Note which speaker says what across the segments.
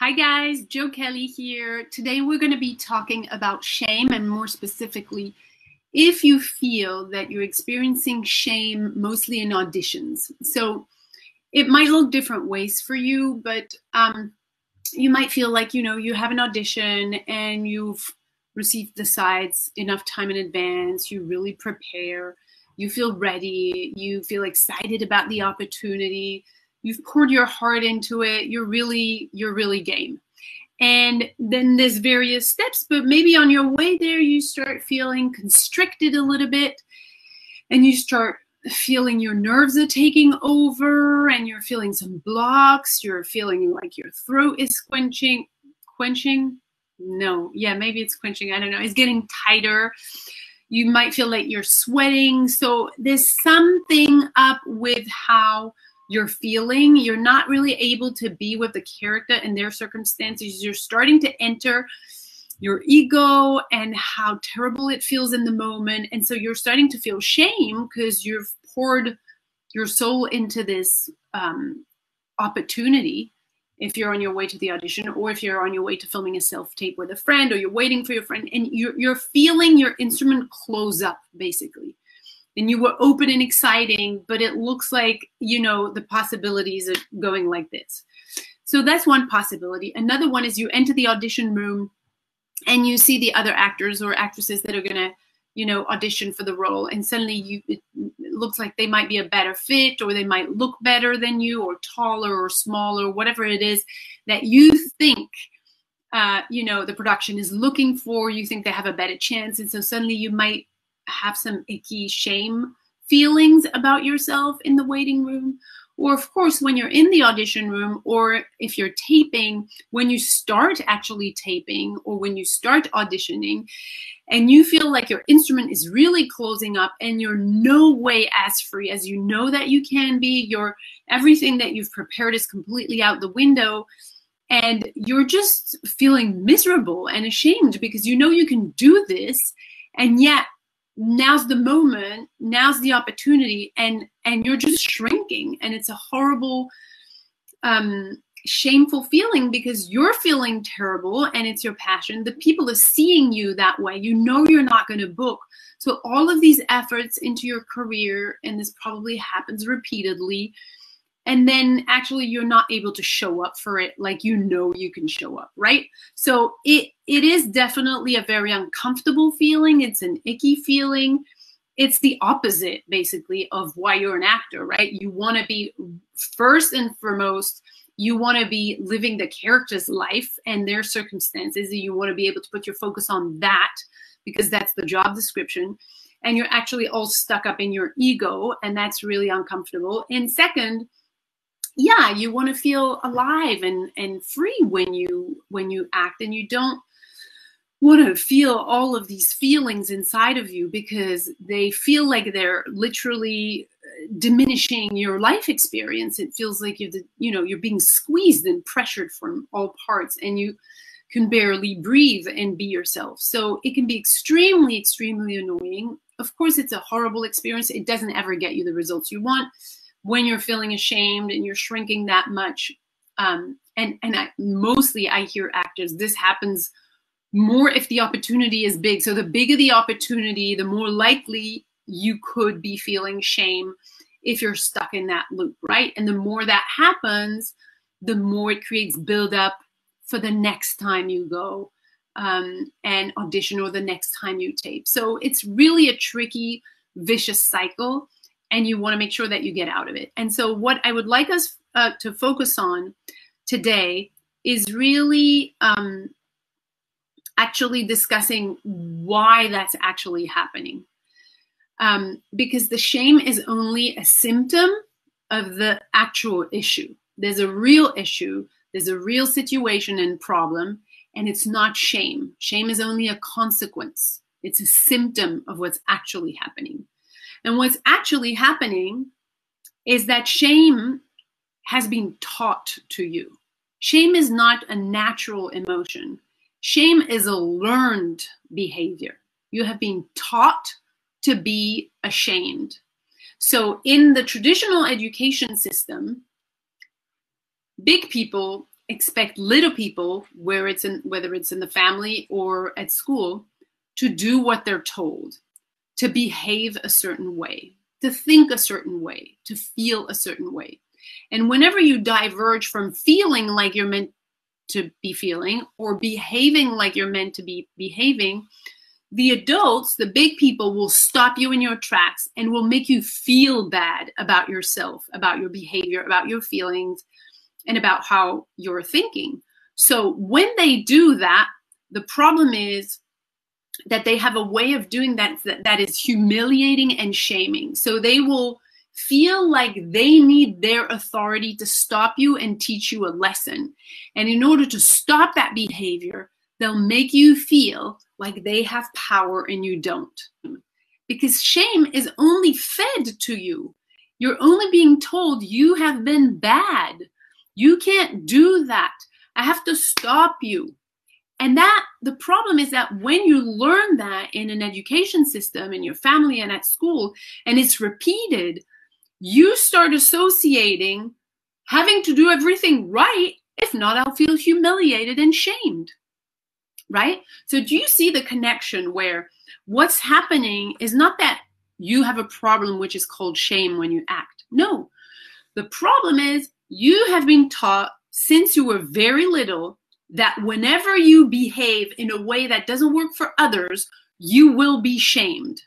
Speaker 1: Hi guys, Joe Kelly here. Today we're going to be talking about shame, and more specifically, if you feel that you're experiencing shame mostly in auditions. So it might look different ways for you, but you might feel like, you have an audition and you've received the sides enough time in advance, you really prepare, you feel ready, you feel excited about the opportunity, you've poured your heart into it, you're really game. And then there's various steps, but maybe on your way there you start feeling constricted a little bit, and you start feeling your nerves are taking over, and you're feeling some blocks, you're feeling like your throat is quenching. No, yeah, maybe it's quenching, I don't know, it's getting tighter. You might feel like you're sweating. So there's something up with how you're feeling. You're not really able to be with the character and their circumstances. You're starting to enter your ego and how terrible it feels in the moment. And so you're starting to feel shame because you've poured your soul into this opportunity, if you're on your way to the audition, or if you're on your way to filming a self-tape with a friend, or you're waiting for your friend, and you're feeling your instrument close up, basically. And you were open and exciting, but it looks like, the possibilities are going like this. So that's one possibility. Another one is you enter the audition room and you see the other actors or actresses that are going to, audition for the role. And suddenly it looks like they might be a better fit, or they might look better than you, or taller or smaller, whatever it is that you think, the production is looking for. You think they have a better chance. And so suddenly you might have some icky shame feelings about yourself in the waiting room. Or of course, when you're in the audition room, or if you're taping, when you start actually taping, or when you start auditioning, and you feel like your instrument is really closing up and you're no way as free as you know that you can be, everything that you've prepared is completely out the window, and you're just feeling miserable and ashamed because you can do this, and yet now's the moment, now's the opportunity, and you're just shrinking, and it's a horrible, shameful feeling because you're feeling terrible and it's your passion. The people are seeing you that way. You're not going to book. So all of these efforts into your career, and this probably happens repeatedly, and then actually you're not able to show up for it like you can show up, right? So it is definitely a very uncomfortable feeling. It's an icky feeling. It's the opposite, basically, of why you're an actor, right? You want to be, first and foremost, you want to be living the character's life and their circumstances, and you want to be able to put your focus on that because that's the job description. And you're actually all stuck up in your ego, and that's really uncomfortable. And second, yeah, you want to feel alive and free when you act, and you don't want to feel all of these feelings inside of you because they feel like they're literally diminishing your life experience. It feels like you're being squeezed and pressured from all parts, and you can barely breathe and be yourself. So it can be extremely, extremely annoying. Of course, it's a horrible experience. It doesn't ever get you the results you want when you're feeling ashamed and you're shrinking that much. Mostly I hear actors, this happens more if the opportunity is big. So the bigger the opportunity, the more likely you could be feeling shame if you're stuck in that loop, right? And the more that happens, the more it creates buildup for the next time you go and audition, or the next time you tape. So it's really a tricky, vicious cycle, and you want to make sure that you get out of it. And so what I would like us to focus on today is really actually discussing why that's actually happening. Because the shame is only a symptom of the actual issue. There's a real issue, there's a real situation and problem, and it's not shame. Shame is only a consequence. It's a symptom of what's actually happening. And what's actually happening is that shame has been taught to you. Shame is not a natural emotion. Shame is a learned behavior. You have been taught to be ashamed. So in the traditional education system, big people expect little people, whether it's in the family or at school, to do what they're told, to behave a certain way, to think a certain way, to feel a certain way. And whenever you diverge from feeling like you're meant to be feeling or behaving like you're meant to be behaving, the adults, the big people, will stop you in your tracks and will make you feel bad about yourself, about your behavior, about your feelings, and about how you're thinking. So when they do that, the problem is that they have a way of doing that is humiliating and shaming. So they will feel like they need their authority to stop you and teach you a lesson. And in order to stop that behavior, they'll make you feel like they have power and you don't. Because shame is only fed to you. You're only being told you have been bad. You can't do that. I have to stop you. And the problem is that when you learn that in an education system, in your family and at school, and it's repeated, you start associating having to do everything right. If not, I'll feel humiliated and shamed, right? So do you see the connection where what's happening is not that you have a problem which is called shame when you act? No, the problem is you have been taught since you were very little that whenever you behave in a way that doesn't work for others, you will be shamed.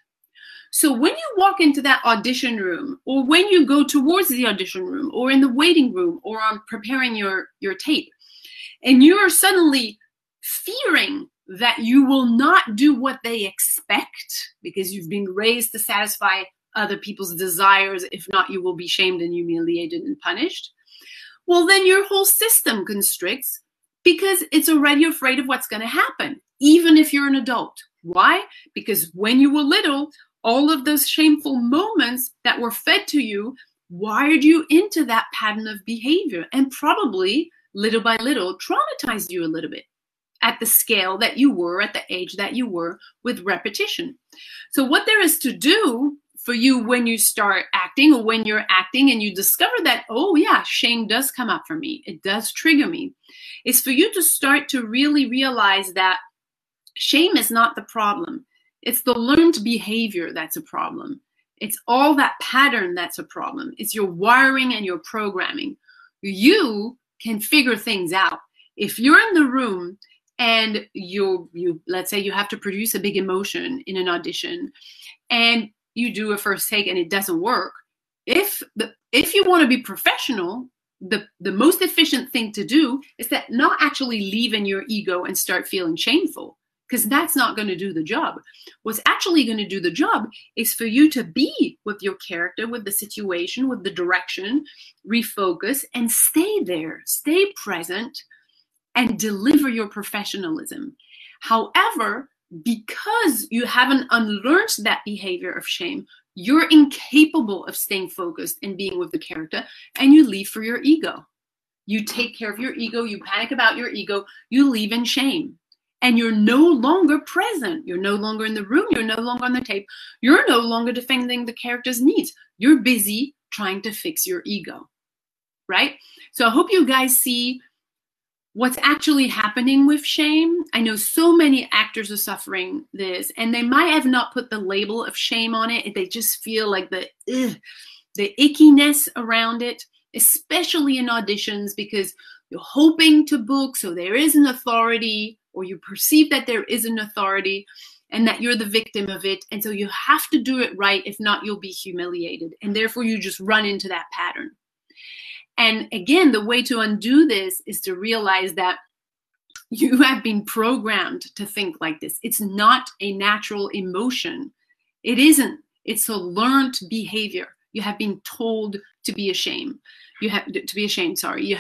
Speaker 1: So when you walk into that audition room, or when you go towards the audition room, or in the waiting room, or on preparing your tape, and you are suddenly fearing that you will not do what they expect because you've been raised to satisfy other people's desires, if not, you will be shamed and humiliated and punished, well, then your whole system constricts because it's already afraid of what's going to happen, even if you're an adult. Why? Because when you were little, all of those shameful moments that were fed to you wired you into that pattern of behavior and probably, little by little, traumatized you a little bit at the scale that you were, at the age that you were, with repetition. So what there is to do for you when you start acting, or when you're acting and you discover that, oh yeah, shame does come up for me, it does trigger me, is for you to start to really realize that shame is not the problem. It's the learned behavior that's a problem. It's all that pattern that's a problem. It's your wiring and your programming. You can figure things out. If you're in the room and you let's say you have to produce a big emotion in an audition, and you do a first take and it doesn't work, if you want to be professional, the most efficient thing to do is that not actually leave in your ego and start feeling shameful, because that's not going to do the job. What's actually going to do the job is for you to be with your character, with the situation, with the direction, refocus, and stay there, stay present, and deliver your professionalism. However, because you haven't unlearned that behavior of shame, you're incapable of staying focused and being with the character, and you leave for your ego. You take care of your ego, you panic about your ego, you leave in shame. And you're no longer present. You're no longer in the room. You're no longer on the tape. You're no longer defending the character's needs. You're busy trying to fix your ego, right? So I hope you guys see what's actually happening with shame. I know so many actors are suffering this, and they might have not put the label of shame on it. They just feel like the ickiness around it, especially in auditions, because you're hoping to book, so there is an authority, or you perceive that there is an authority and that you're the victim of it. And so you have to do it right. If not, you'll be humiliated. And therefore you just run into that pattern. And again, the way to undo this is to realize that you have been programmed to think like this. It's not a natural emotion. It isn't. It's a learned behavior. You have been told to be ashamed. You have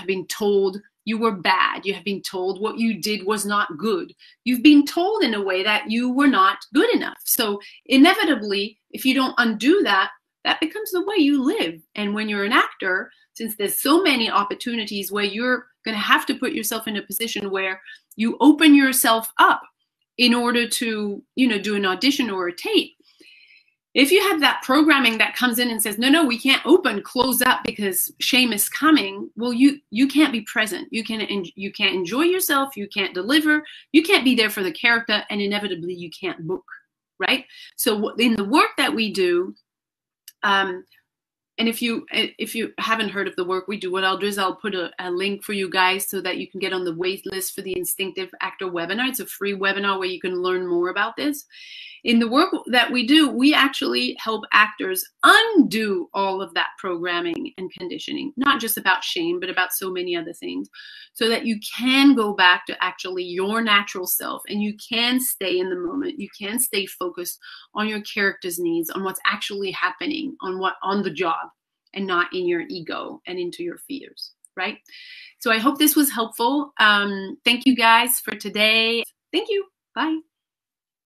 Speaker 1: been told you were bad. You have been told what you did was not good. You've been told in a way that you were not good enough. So inevitably, if you don't undo that, that becomes the way you live. And when you're an actor, since there's so many opportunities where you're going to have to put yourself in a position where you open yourself up in order to, do an audition or a tape, If you have that programming that comes in and says, no, we can't open, close up because shame is coming, well, you can't be present. You can't enjoy yourself. You can't deliver. You can't be there for the character, and inevitably you can't book, right? So in the work that we do, and if you haven't heard of the work we do, what I'll do is I'll put a link for you guys so that you can get on the wait list for the Instinctive Actor webinar. It's a free webinar where you can learn more about this. In the work that we do, we actually help actors undo all of that programming and conditioning, not just about shame, but about so many other things, so that you can go back to actually your natural self and you can stay in the moment. You can stay focused on your character's needs, on what's actually happening, on the job, and not in your ego and into your fears, right? So I hope this was helpful. Thank you guys for today. Thank you. Bye.